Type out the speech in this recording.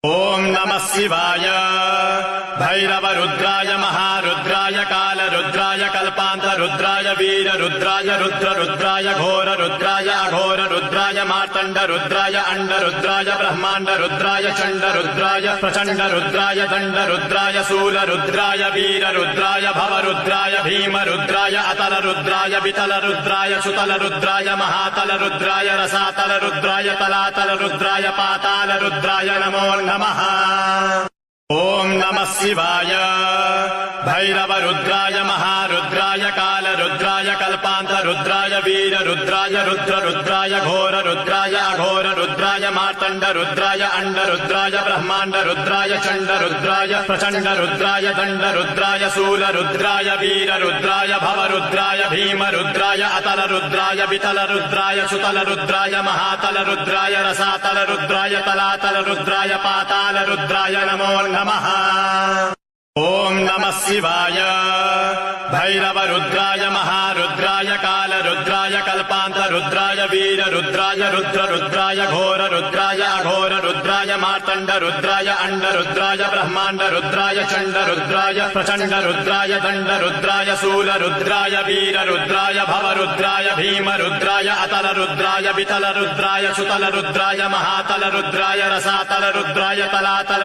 ओम नमः शिवाय भैरव रुद्राय महारुद्राय काल रुद्राय कल्पांत रुद्राय वीर रुद्राय रुद्र रुद्राय घोर रुद्राय अघोर रुद्राय मार्तंड रुद्राय अंड रुद्राय ब्रह्मांड रुद्राय चंड रुद्राय प्रचंड रुद्राय दंड रुद्राय शूल रुद्राय वीर रुद्राय भव रुद्राय भीम रुद्राय अतल रुद्राय वितल रुद्राय सुतल रुद्राय महातल रुद्राय रसातल रुद्राय तलातल रुद्राय पाताल रुद्राय नमो नमः। ओम नमः शिवाय भैरव रुद्राय महारुद्राय काल रुद्राय कल्पांत रुद्राय वीर रुद्राय रुद्र रुद्राय घोर रुद्राय अघोर रुद्राय मार्तंड रुद्राय अंड रुद्राय ब्रह्मांड रुद्राय चंड रुद्राय प्रचंड रुद्राय दंड रुद्राय शूल रुद्राय वीर रुद्राय भव रुद्राय भीम रुद्राय अतल रुद्राय वितल रुद्राय सुतल रुद्राय महातल रुद्राय रसातल रुद्राय तलातल रुद्राय पाताल रुद्राय नमो नमः। ओम नमः शिवाय भैरव रुद्राय महारुद्राय काल रुद्राय कल्पांत रुद्राय वीर रुद्राय रुद्र रुद्राय घोर रुद्राय अघोर रुद्राय मार्तंड रुद्राय अंड रुद्राय ब्रह्मांड रुद्राय चंड रुद्राय प्रचंड रुद्राय दंड रुद्राय शूल रुद्राय वीर रुद्राय भव रुद्राय भीम रुद्राय अतल रुद्राय वितल रुद्राय सुतल रुद्राय महातल रुद्राय रसातल रुद्राय तलातल